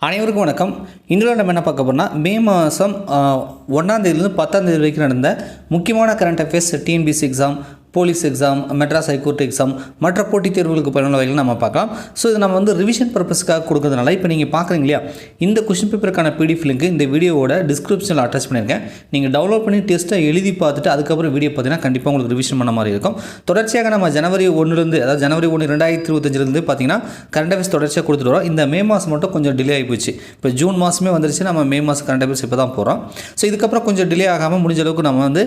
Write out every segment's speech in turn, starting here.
அனைவருக்கும் வணக்கம். இன்றைய நம்ம என்ன பார்க்க போறோம்னா, மே மாதம் 1ஆம் தேதியிலிருந்து 10ஆம் தேதி வரைக்கும் நடந்த முக்கியமான current affairs, TNPSC exam, police exam, Madras high court exam, மற்ற போட்டித் தேர்வுகளுக்கு பயனுள்ள வகையில் நம்ம பார்க்கலாம். ஸோ இது நம்ம வந்து ரிவிஷன் பர்பஸ்க்காக கொடுக்கறதுனால இப்போ நீங்கள் பார்க்குறீங்க இல்லையா, இந்த கொஸ்டின் பேப்பருக்கான பிடிஎஃப் லிங்க் இந்த வீடியோவோட டிஸ்கிரிப்ஷனில் அட்டாச் பண்ணியிருக்கேன். நீங்கள் டவுன்லோட் பண்ணி டெஸ்ட்டை எழுதி பார்த்துட்டு அதுக்கப்புறம் வீடியோ பார்த்தீங்கன்னா கண்டிப்பாக உங்களுக்கு ரிவிஷன் பண்ண மாதிரி இருக்கும். தொடர்ச்சியாக நம்ம ஜனவரி 1லேருந்து, அதாவது ஜனவரி 1 2025 பார்த்தீங்கன்னா கரண்ட் அஃபேர்ஸ் தொடர்ச்சியாக கொடுத்துட்டு வரோம். இந்த மே மாதம் மட்டும் கொஞ்சம் டிலே ஆகி போச்சு. இப்போ ஜூன் மாதமே வந்துருச்சு, நம்ம மே மாதம் கரண்ட் அஃபேர்ஸ் இப்போ தான் போகிறோம். ஸோ இதுக்கப்புறம் கொஞ்சம் டிலே ஆகாமல் முடிஞ்ச அளவுக்கு நம்ம வந்து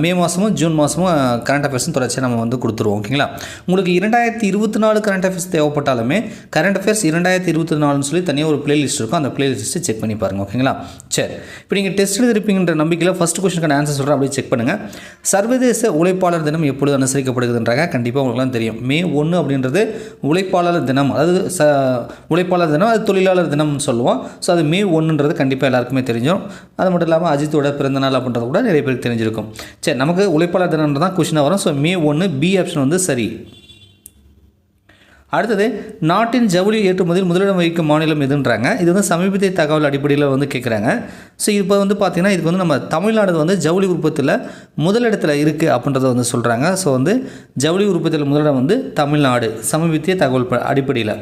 மே மாதமும் ஜூன் மாதமும் கரண்ட் அஃபேர்ஸும் தொடர்ச்சியாக நம்ம வந்து கொடுத்துருவோம். ஓகேங்களா? உங்களுக்கு 2024 கரண்ட் அஃபேர்ஸ் தேவைப்பட்டாலுமே கரண்ட் அஃபேர்ஸ் 2024 சொல்லி தனியாக ஒரு பிளேலிஸ்ட் இருக்கும். அந்த பிளேலிஸ்ட்டை செக் பண்ணி பாருங்கள். ஓகேங்களா? சரி, இப்போ நீங்கள் டெஸ்ட் எழுதிருப்பீங்கன்ற நம்பிக்கையில் ஃபஸ்ட் கொஸ்டினுக்கான ஆன்சர் சொல்கிறேன், அப்படியே செக் பண்ணுங்கள். சர்வதேச உழைப்பாளர் தினம் எப்பொழுது அனுசரிக்கப்படுகிறதுன்றாங்க. கண்டிப்பாக உங்களுக்குலாம் தெரியும். மே 1 அப்படின்றது உழைப்பாளர் தினம், அதாவது உழைப்பாளர் தினம், அது தொழிலாளர் தினம்னு சொல்லுவோம். ஸோ அது மே 1ன்றது கண்டிப்பாக எல்லாருக்குமே தெரிஞ்சிடும். அது மட்டும் இல்லாமல் அஜித்தோட பிறந்தநாள் அப்படின்றது கூட நிறைய பேருக்கு தெரிஞ்சிருக்கும். சரி, நமக்கு உழைப்பாளர் தினம்ன்றது தான் கொஸ்டினாக வரும். ஸோ மே 1 பி ஆப்ஷன் வந்து சரி. அடுத்தது, நாட்டின் ஜவுளி ஏற்றுமதியில் முதலிடம் வகிக்கும் மாநிலம் எதுன்றாங்க. இது வந்து சமீபத்திய தகவல் அடிப்படையில் வந்து கேட்குறாங்க. ஸோ இப்போ வந்து பார்த்திங்கன்னா இதுக்கு வந்து நம்ம தமிழ்நாடு வந்து ஜவுளி உற்பத்தியில் முதலிடத்தில் இருக்குது அப்படின்றத வந்து சொல்கிறாங்க. ஸோ வந்து ஜவுளி உற்பத்தியில் முதலிடம் வந்து தமிழ்நாடு, சமீபத்திய தகவல் அடிப்படையில்.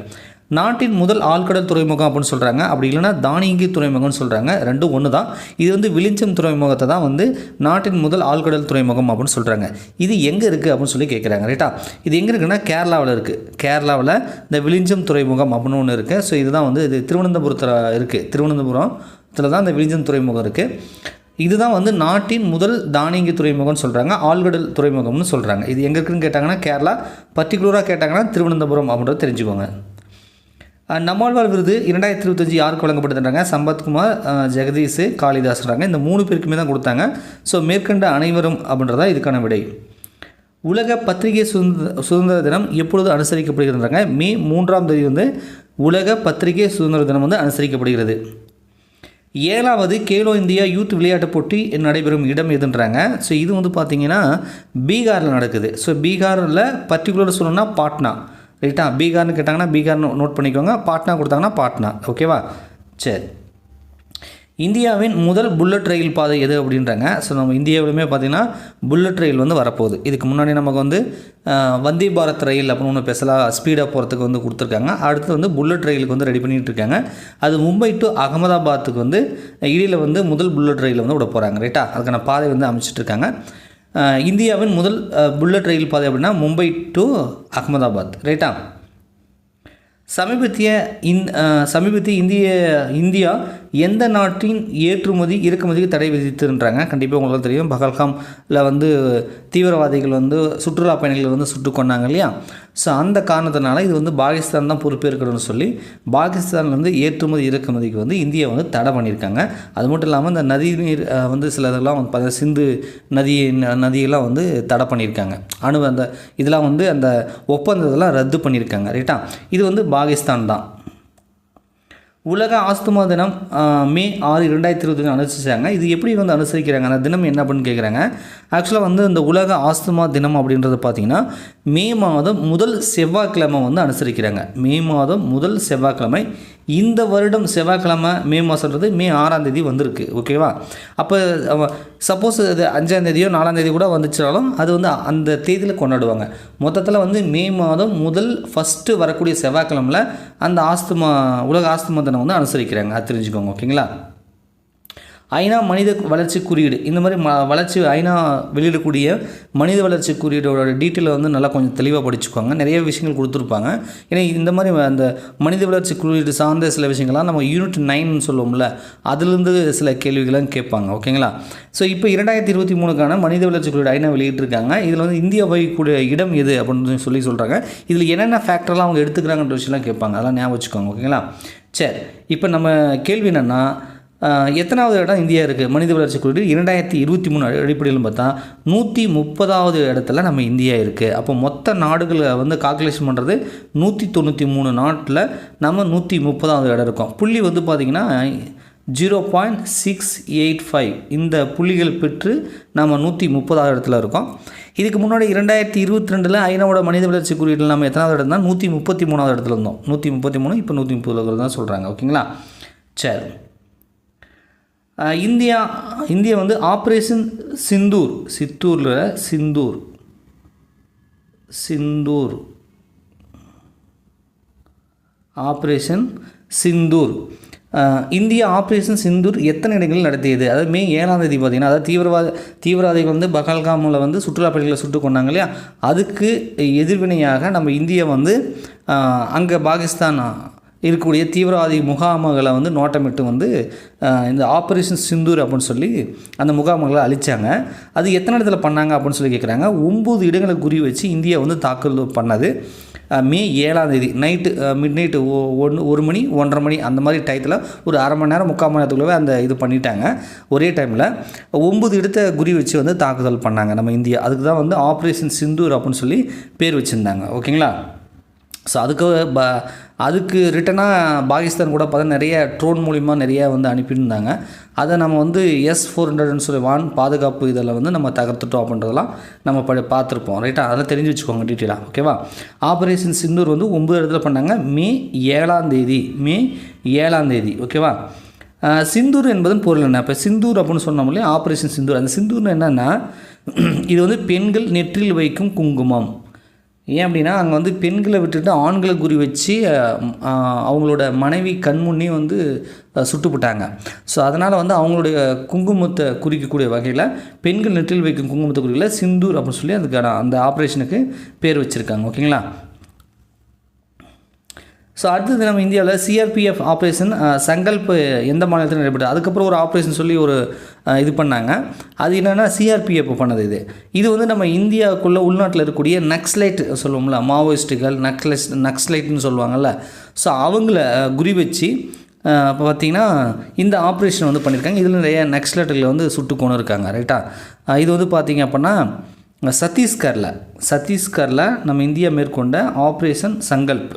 நாட்டின் முதல் ஆழ்கடல் துறைமுகம் அப்படின்னு சொல்கிறாங்க. அப்படி இல்லைனா தானியங்கி துறைமுகம்னு சொல்கிறாங்க. ரெண்டும் ஒன்று தான். இது வந்து விளிஞ்சம் துறைமுகத்தை தான் வந்து நாட்டின் முதல் ஆழ்கடல் துறைமுகம் அப்படின்னு சொல்கிறாங்க. இது எங்கே இருக்குது அப்படின்னு சொல்லி கேட்குறாங்க. ரைட்டா? இது எங்கே இருக்குன்னா கேரளாவில் இருக்குது. கேரளாவில் இந்த விளிஞ்சம் துறைமுகம் அப்படின்னு ஒன்று இருக்குது. ஸோ இதுதான் வந்து இது திருவனந்தபுரத்தில் இருக்குது. திருவனந்தபுரத்தில் தான் இந்த விளிஞ்சம் துறைமுகம் இருக்குது. இதுதான் வந்து நாட்டின் முதல் தானியங்கி துறைமுகம்னு சொல்கிறாங்க, ஆழ்கடல் துறைமுகம்னு சொல்கிறாங்க. இது எங்கே இருக்குதுன்னு கேட்டாங்கன்னா கேரளா, பர்டிகுலராக கேட்டாங்கன்னா திருவனந்தபுரம் அப்படின்றத தெரிஞ்சுக்கோங்க. நம்மாழ்வார் விருது 2025 யாருக்கு வழங்கப்பட்டதுன்றாங்க. சம்பத்குமார், ஜெகதீஷ், காளிதாஸ்ன்றாங்க. இந்த 3 பேருக்குமே தான் கொடுத்தாங்க. ஸோ மேற்கண்ட அனைவரும் அப்படின்றதா இதுக்கான விடை. உலக பத்திரிகை சுதந்திர தினம் எப்பொழுது அனுசரிக்கப்படுகிறதுன்றாங்க. மே 3ஆம் தேதி வந்து உலக பத்திரிகை சுதந்திர தினம் வந்து அனுசரிக்கப்படுகிறது. 7வது கேலோ இந்தியா யூத் விளையாட்டுப் போட்டி நடைபெறும் இடம் எதுன்றாங்க. ஸோ இது வந்து பார்த்திங்கன்னா பீகாரில் நடக்குது. ஸோ பீகாரில் பர்டிகுலர் சொல்லணும்னா பாட்னா. ரைட்டா? பீகார்னு கேட்டாங்கன்னா பீகார் நோட் பண்ணிக்கோங்க, பாட்னா கொடுத்தாங்கன்னா பாட்னா. ஓகேவா? சரி, இந்தியாவின் முதல் புல்லட் ரயில் பாதை எது அப்படின்றாங்க. ஸோ நம்ம இந்தியாவிலுமே பார்த்திங்கன்னா புல்லட் ரயில் வந்து வரப்போகுது. இதுக்கு முன்னாடி நமக்கு வந்து வந்தே பாரத் ரயில் அப்படின்னு ஒன்று ஸ்பெஷலாக ஸ்பீடாக போகிறதுக்கு வந்து கொடுத்துருக்காங்க. அடுத்து வந்து புல்லட் ரயிலுக்கு வந்து ரெடி பண்ணிகிட்டு இருக்காங்க. அது மும்பை டு அகமதாபாத்துக்கு வந்து இடையில் வந்து முதல் புல்லட் ரயில் வந்து விட போகிறாங்க. ரைட்டா? அதுக்கான பாதை வந்து அமைச்சிட்ருக்காங்க. இந்தியாவின் முதல் புல்லட் ரயில் பாதை அப்படின்னா மும்பை டு அகமதாபாத். ரைட்டா? சமீபத்திய இந்தியா எந்த நாட்டின் ஏற்றுமதி இறக்குமதிக்கு தடை விதித்துன்றாங்க. கண்டிப்பாக உங்களுக்கு தெரியும், பகல்காமில் வந்து தீவிரவாதிகள் வந்து சுற்றுலா பயணிகள் வந்து சுட்டு கொண்டாங்க இல்லையா. ஸோ அந்த காரணத்தினால இது வந்து பாகிஸ்தான் தான் பொறுப்பேற்கணும்னு சொல்லி பாகிஸ்தானில் வந்து ஏற்றுமதி இறக்குமதிக்கு வந்து இந்தியா வந்து தடை பண்ணியிருக்காங்க. அது மட்டும் இல்லாமல் இந்த நதி நீர் வந்து சில இதெல்லாம் வந்து சிந்து நதியெல்லாம் வந்து தடை பண்ணியிருக்காங்க. அந்த இதெல்லாம் வந்து அந்த ஒப்பந்தத்தெல்லாம் ரத்து பண்ணியிருக்காங்க. ரைட்டா? இது வந்து பாகிஸ்தான் தான். உலக ஆஸ்துமா தினம் மே 6, 2025 அனுசரிச்சாங்க. இது எப்படி வந்து அனுசரிக்கிறாங்க, அந்த தினம் என்ன அப்படின்னு கேட்குறாங்க. ஆக்சுவலாக வந்து இந்த உலக ஆஸ்துமா தினம் அப்படின்றது பார்த்திங்கன்னா மே மாதம் முதல் செவ்வாய்க்கிழமை வந்து அனுசரிக்கிறாங்க. மே மாதம் முதல் செவ்வாய்க்கிழமை. இந்த வருடம் செவ்வாய்க்கிழமை மே மாதம்ன்றது மே 6ஆம் தேதி வந்திருக்கு. ஓகேவா? அப்போ சப்போஸ் அது 5ஆம் தேதியோ 4ஆம் தேதி கூட வந்துச்சாலும் அது வந்து அந்த தேதியில் கொண்டாடுவாங்க. மொத்தத்தில் வந்து மே மாதம் முதல் ஃபஸ்ட்டு வரக்கூடிய செவ்வாய்க்கிழமையில் அந்த உலக ஆஸ்துமா தினம் வந்து அனுசரிக்கிறாங்க. அது தெரிஞ்சுக்கோங்க. ஓகேங்களா? ஐநா மனித வளர்ச்சி குறியீடு, இந்த மாதிரி வளர்ச்சி ஐநா வெளியிடக்கூடிய மனித வளர்ச்சி குறியீடோட டீட்டெயிலை வந்து நல்லா கொஞ்சம் தெளிவாக படிச்சுக்குவாங்க. நிறைய விஷயங்கள் கொடுத்துருப்பாங்க. ஏன்னா இந்த மாதிரி அந்த மனித வளர்ச்சி குறியீடு சார்ந்த சில விஷயங்கள்லாம் நம்ம யூனிட் 9 சொல்லுவோம்ல, அதுலேருந்து சில கேள்விகள்லாம் கேட்பாங்க. ஓகேங்களா? ஸோ இப்போ 2023க்கான மனித வளர்ச்சி குறியீடு ஐநா வெளியிட்டிருக்காங்க. இதில் வந்து இந்தியா வகிக்கக்கூடிய இடம் எது அப்படின்னு சொல்கிறாங்க. இதில் என்னென்ன ஃபேக்டர்லாம் அவங்க எடுத்துக்கிறாங்கன்ற விஷயம்லாம் கேட்பாங்க. அதெல்லாம் ஞாபகம் வச்சுக்கோங்க. ஓகேங்களா? சரி, இப்போ நம்ம கேள்வி என்னென்னா, எத்தனாவது இடம் இந்தியா இருக்குது மனித வளர்ச்சி குறியீடு 2023 அடிப்படையில் பார்த்தா 130வது இடத்துல நம்ம இந்தியா இருக்குது. அப்போ மொத்த நாடுகளை வந்து கால்குலேஷன் பண்ணுறது 193 நாட்டில் நம்ம 130வது இடம் இருக்கோம். புள்ளி வந்து பார்த்திங்கன்னா 0.685 இந்த புள்ளிகள் பெற்று நம்ம 130வது இடத்துல இருக்கோம். இதுக்கு முன்னாடி 2022 ஐநாவோட மனித வளர்ச்சி குறியீட்டில் நம்ம எத்தனாவது இடம் தான் 133வது இடத்துல இருந்தோம். 133 இப்போ 130 தான் சொல்கிறாங்க. ஓகேங்களா? சரி. இந்தியா வந்து operation Sindoor operation Sindoor India operation Sindoor எத்தனை இடங்களில் நடத்தியது? அதாவது மே 7ஆம் தேதி பார்த்திங்கன்னா, அதாவது தீவிரவாதிகள் வந்து பகல்காமில் வந்து சுற்றுலா பயணிகளை சுட்டு கொண்டாங்க இல்லையா, அதுக்கு எதிர்வினையாக நம்ம இந்தியா வந்து அங்கே பாகிஸ்தான் இருக்கக்கூடிய தீவிரவாதி முகாம்களை வந்து நோட்டமிட்டு வந்து இந்த ஆப்ரேஷன் சிந்தூர் அப்படின்னு சொல்லி அந்த முகாம்களை அழித்தாங்க. அது எத்தனை இடத்துல பண்ணாங்க அப்படின்னு சொல்லி கேட்குறாங்க. 9 இடங்களை குறி வச்சு இந்தியா வந்து தாக்குதல் பண்ணது. மே 7ஆம் தேதி நைட்டு மிட்-நைட்டு 1 மணி 1:30 மணி அந்த மாதிரி டயத்தில் ஒரு அரை மணி நேரம் 3/4 மணி நேரத்துக்குள்ளே அந்த இது பண்ணிட்டாங்க. ஒரே டைமில் 9 இடத்த குறி வச்சு வந்து தாக்குதல் பண்ணாங்க நம்ம இந்தியா. அதுக்கு தான் வந்து ஆப்ரேஷன் சிந்தூர் அப்படின்னு சொல்லி பேர் வச்சுருந்தாங்க. ஓகேங்களா? ஸோ அதுக்கு ரிட்டனாக பாகிஸ்தான் கூட பார்த்தா நிறைய ட்ரோன் மூலிமா நிறையா வந்து அனுப்பியிருந்தாங்க. அதை நம்ம வந்து S-400ன்னு சொல்லி வான் பாதுகாப்பு இதில் வந்து நம்ம தகர்த்துட்டோம் அப்படின்றதெல்லாம் நம்ம பார்த்துருப்போம். ரைட்டா? அதெல்லாம் தெரிஞ்சு வச்சுக்கோங்க டீட்டெயிலாக. ஓகேவா? ஆப்ரேஷன் சிந்தூர் வந்து 9 இடத்துல பண்ணாங்க. மே 7ஆம் தேதி. ஓகேவா? சிந்தூர் என்பதன் பொருள் என்ன? இப்போ சிந்தூர் அப்படின்னு சொன்னோம் இல்லையா, ஆப்ரேஷன் சிந்தூர். அந்த சிந்தூர்னு என்னென்னா, இது வந்து பெண்கள் நெற்றில் வைக்கும் குங்குமம். ஏன் அப்படின்னா, அங்கே வந்து பெண்களை விட்டுட்டு ஆண்களை குறி வச்சு அவங்களோட மனைவி கண்முன்னே வந்து சுட்டுப்பட்டாங்க. ஸோ அதனால் வந்து அவங்களுடைய குங்குமத்தை குறிக்கக்கூடிய வகையில் பெண்கள் நெற்றில் வைக்கும் குங்குமத்தை குறிக்கல சிந்தூர் அப்படின்னு சொல்லி அதுக்கான அந்த ஆப்ரேஷனுக்கு பேர் வச்சுருக்காங்க. ஓகேங்களா? ஸோ அடுத்தது நம்ம இந்தியாவில் CRPF ஆப்ரேஷன் சங்கல்ப் எந்த மாநிலத்தில் நடைபெற்றது? அதுக்கப்புறம் ஒரு ஆப்ரேஷன் சொல்லி ஒரு இது பண்ணாங்க. அது என்னென்னா CRPF பண்ணது. இது வந்து நம்ம இந்தியாவுக்குள்ளே உள்நாட்டில் இருக்கக்கூடிய நக்ஸலைட் சொல்லுவோம்ல, மாவோயிஸ்ட்டுகள் நக்ஸலைட்னு சொல்லுவாங்கள்ல, ஸோ அவங்கள குறி வச்சு இப்போ பார்த்திங்கன்னா இந்த ஆப்ரேஷன் வந்து பண்ணியிருக்காங்க. இதில் நிறைய நக்ஸலைட்டுகளை வந்து சுட்டு கொண்டு இருக்காங்க. ரைட்டா? இது வந்து பார்த்திங்க அப்படின்னா சத்தீஸ்கரில் நம்ம இந்தியா மேற்கொண்ட ஆப்ரேஷன் சங்கல்ப்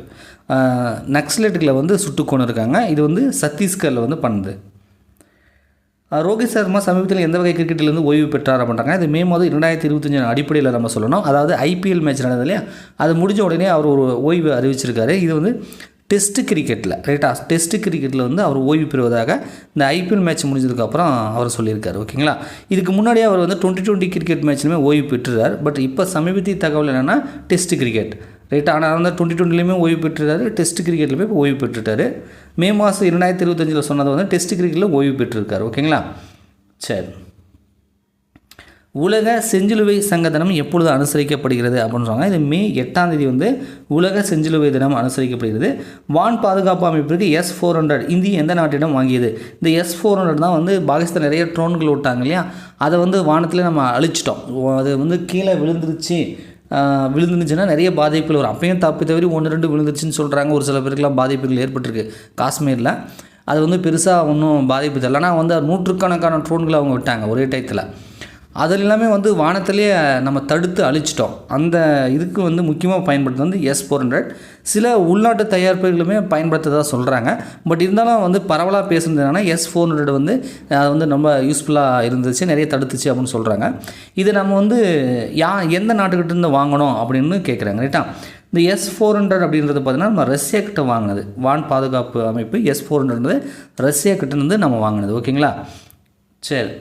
நக்ஸலைட்டுகளை வந்து சுட்டு கொண்டு இருக்காங்க. இது வந்து சத்தீஸ்கரில் வந்து பண்ணுது. ரோஹித் சர்மா சமீபத்தில் எந்த வகை கிரிக்கெட்டிலேருந்து ஓய்வு பெற்றார் அப்படின்றாங்க. இது மே மாதம் 2025 அடிப்படையில் நம்ம சொல்லணும். அதாவது IPL மேட்ச் நடந்தது இல்லையா, அது முடிஞ்ச உடனே அவர் ஒரு ஓய்வு அறிவிச்சிருக்காரு. இது வந்து டெஸ்ட் கிரிக்கெட்டில். ரைட்டா? டெஸ்ட் கிரிக்கெட்டில் வந்து அவர் ஓய்வு பெறுவதாக இந்த IPL மேட்ச் முடிஞ்சதுக்கப்புறம் அவர் சொல்லியிருக்காரு. ஓகேங்களா? இதுக்கு முன்னாடியே அவர் வந்து 2020 கிரிக்கெட் மேட்ச்லையுமே ஓய்வு பெற்றுறார். பட் இப்போ சமீபத்திய தகவல் என்னென்னா டெஸ்ட் கிரிக்கெட். ரைட்டா? ஆனால் வந்து 2020லையுமே ஓய்வு பெற்றுறாரு, டெஸ்ட் கிரிக்கெட்டில் போய் ஓய்வு பெற்றுட்டார். மே மாதம் 2025 சொன்னதை வந்து டெஸ்ட் கிரிக்கெட்டில் ஓய்வு பெற்றிருக்காரு. ஓகேங்களா? சரி. உலக செஞ்சிலுவை சங்க தினம் எப்பொழுது அனுசரிக்கப்படுகிறது அப்படின்னு சொன்னாங்க. இது மே 8ஆம் தேதி வந்து உலக செஞ்சிலுவை தினம் அனுசரிக்கப்படுகிறது. வான் பாதுகாப்பு அமைப்பிற்கு S-400 இந்தியா எந்த நாட்டிடம் வாங்கியது? இந்த S-400 தான் வந்து பாகிஸ்தான் நிறைய ட்ரோன்கள் விட்டாங்க இல்லையா, அதை வந்து வானத்தில் நம்ம அழிச்சிட்டோம். அது வந்து கீழே விழுந்துருந்துச்சுன்னா நிறைய பாதிப்புகள் வரும். அப்பயும் தப்பி தவறி 1-2 விழுந்துருச்சுன்னு சொல்கிறாங்க. ஒரு சில பேருக்குலாம் பாதிப்புகள் ஏற்பட்டிருக்கு காஷ்மீரில். அது வந்து பெருசாக ஒன்றும் பாதிப்பு தெரியல. ஆனால் வந்து நூற்றுக்கணக்கான ட்ரோன்களை அவங்க விட்டாங்க ஒரே டயத்தில். அதில் எல்லாமே வந்து வானத்திலே நம்ம தடுத்து அழிச்சிட்டோம். அந்த இதுக்கு வந்து முக்கியமாக பயன்படுத்துறது வந்து S-400. சில உள்நாட்டு தயாரிப்புகளுமே பயன்படுத்துறதா சொல்கிறாங்க. பட் இருந்தாலும் வந்து பரவலாக பேசுகிறது என்னன்னா S-400 வந்து அது வந்து ரொம்ப யூஸ்ஃபுல்லாக இருந்துச்சு, நிறைய தடுத்துச்சு அப்படின்னு சொல்கிறாங்க. இது நம்ம வந்து எந்த நாட்டுக்கிட்ட இருந்து வாங்கணும் அப்படின்னு கேட்குறாங்க. ரைட்டா? இந்த S-400 அப்படின்றது பார்த்திங்கன்னா நம்ம ரஷ்யா கிட்ட வாங்கினது. வான் பாதுகாப்பு அமைப்பு S-400 ரஷ்யா கிட்டேருந்து நம்ம வாங்கினது. ஓகேங்களா? சரி.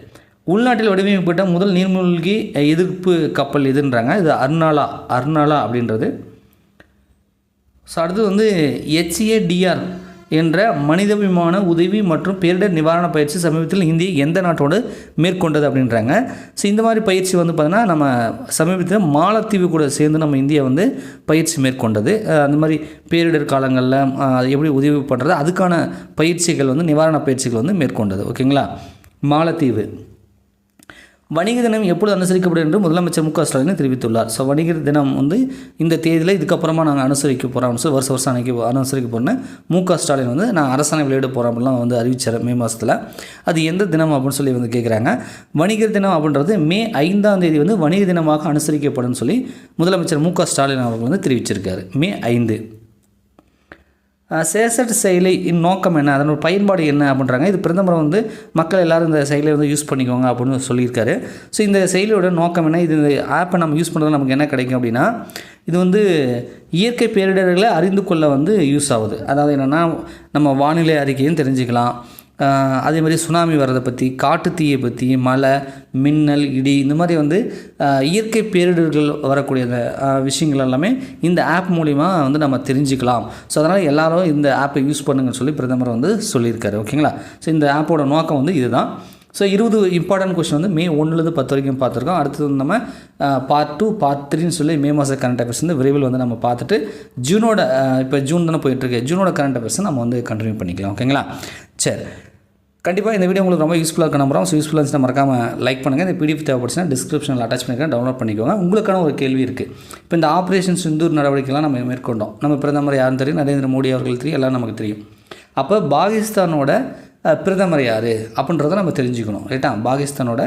உள்நாட்டில் வடிவமைக்கப்பட்ட முதல் நீர்மூழ்கி எதிர்ப்பு கப்பல் எதுன்றாங்க. இது அர்னாலா அப்படின்றது. ஸோ அடுத்தது வந்து HADR என்ற மனிதாபிமான உதவி மற்றும் பேரிடர் நிவாரண பயிற்சி சமீபத்தில் இந்தியா எந்த நாட்டோடு மேற்கொண்டது அப்படின்றாங்க. ஸோ இந்த மாதிரி பயிற்சி வந்து பார்த்திங்கன்னா நம்ம சமீபத்தில் மாலத்தீவு கூட சேர்ந்து நம்ம இந்தியா வந்து பயிற்சி மேற்கொண்டது. அந்த மாதிரி பேரிடர் காலங்களில் எப்படி உதவி பண்ணுறது அதுக்கான பயிற்சிகள் வந்து நிவாரண பயிற்சிகள் வந்து மேற்கொண்டது. ஓகேங்களா? மாலத்தீவு. வணிக தினம் எப்பொழுது அனுசரிக்கப்படும் என்று முதலமைச்சர் M.K. ஸ்டாலின் தெரிவித்துள்ளார். ஸோ வணிகர் தினம் வந்து இந்த தேதியில் இதுக்கப்புறமா நாங்கள் அனுசரிக்க போகிறோம். ஸோ வருஷம் அன்றைக்கி அனுசரிக்க போகிறேன்னு M.K. ஸ்டாலின் வந்து நான் அரசாணை வெளியிட போகிறோம் அப்படிலாம் வந்து அறிவிச்சார் மே மாதத்தில். அது எந்த தினம் அப்படின்னு சொல்லி வந்து கேட்குறாங்க. வணிகர் தினம் அப்படின்றது மே 5ஆம் தேதி வந்து வணிக தினமாக அனுசரிக்கப்படும் சொல்லி முதலமைச்சர் M.K. ஸ்டாலின் அவர்கள் வந்து தெரிவிச்சிருக்காரு. மே 5. சேசட் செயலி நோக்கம் என்ன, அதனோட பயன்பாடு என்ன அப்படின்றாங்க. இது பிரதமர் வந்து மக்கள் எல்லோரும் இந்த செயலியை வந்து யூஸ் பண்ணிக்கோங்க அப்படின்னு சொல்லியிருக்காரு. ஸோ இந்த செயலியோட நோக்கம் என்ன, இது இந்த ஆப்பை நம்ம யூஸ் பண்ணுறது நமக்கு என்ன கிடைக்கும் அப்படின்னா, இது வந்து இயற்கை பேரிடர்களை அறிந்து கொள்ள வந்து யூஸ் ஆகுது. அதாவது என்னென்னா நம்ம வானிலை அறிக்கையும் தெரிஞ்சுக்கலாம், அதே மாதிரி சுனாமி வர்றதை பற்றி, காட்டுத்தீயை பற்றி, மழை, மின்னல், இடி, இந்த மாதிரி வந்து இயற்கை பேரிடர்கள் வரக்கூடிய அந்த விஷயங்கள் எல்லாமே இந்த ஆப் மூலிமா வந்து நம்ம தெரிஞ்சுக்கலாம். ஸோ அதனால் எல்லோரும் இந்த ஆப்பை யூஸ் பண்ணுங்கன்னு சொல்லி பிரதமர் வந்து சொல்லியிருக்காரு. ஓகேங்களா. ஸோ இந்த ஆப்போட நோக்கம் வந்து இதுதான். ஸோ 20 இம்பார்ட்டன்ட் கொஸ்டின் வந்து மே 1லேருந்து 10 வரைக்கும் பார்த்துருக்கோம். அடுத்தது வந்து நம்ம பார்ட் 2 பார்ட் 3ன்னு சொல்லி மே மாத கரண்ட் அஃபேர்ஸ் வந்து விரைவில் வந்து நம்ம பார்த்துட்டு ஜூனோட இப்போ ஜூன் தானே போயிட்டுருக்கு, ஜூனோட கரண்ட் அஃபேர்ஸை நம்ம வந்து கண்டினியூ பண்ணிக்கலாம். ஓகேங்களா. சரி, கண்டிப்பாக இந்த வீடியோ உங்களுக்கு ரொம்ப யூஸ்ஃபுல்லாக இருக்க நம்புறோம். ஸோ யூஸ்ஃபுல்லாக இருந்துச்சுன்னா மறக்காமல் லைக் பண்ணுங்கள். இந்த பிடிஎஃப் தேவைப்படுச்சுன்னா டிஸ்கிரிப்ஷனில் அட்டாச் பண்ணிக்கிறேன், டவுன்லோட் பண்ணிக்கோங்க. உங்களுக்கான ஒரு கேள்வி இருக்குது. இப்போ இந்த ஆப்ரேஷன் சிந்தூர் நடவடிக்கைலாம் நம்ம மேற்கொண்டோம். நம்ம பிரதமர் யாருன்னு தெரியும், நரேந்திர மோடி அவர்கள் தெரியும், எல்லாம் நமக்கு தெரியும். அப்போ பாகிஸ்தானோட பிரதமர் யார் அப்படின்றத நம்ம தெரிஞ்சுக்கணும். ரைட்டா. பாகிஸ்தானோட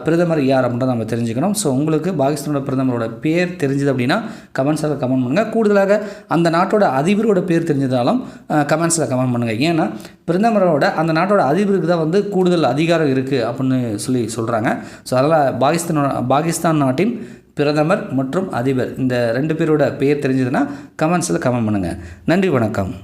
பிரதமர் யார் அப்படின்றத நம்ம தெரிஞ்சுக்கணும். ஸோ உங்களுக்கு பாகிஸ்தானோட பிரதமரோட பேர் தெரிஞ்சது அப்படின்னா கமெண்ட்ஸில் கமெண்ட் பண்ணுங்கள். கூடுதலாக அந்த நாட்டோட அதிபரோட பேர் தெரிஞ்சதாலும் கமெண்ட்ஸில் கமெண்ட் பண்ணுங்கள். ஏன்னா பிரதமரோட அந்த நாட்டோட அதிபருக்கு தான் வந்து கூடுதல் அதிகாரம் இருக்குது அப்படின்னு சொல்கிறாங்க. ஸோ அதனால் பாகிஸ்தான் நாட்டின் பிரதமர் மற்றும் அதிபர் இந்த 2 பேரோட பேர் தெரிஞ்சதுன்னா கமெண்ட்ஸில் கமெண்ட் பண்ணுங்கள். நன்றி, வணக்கம்.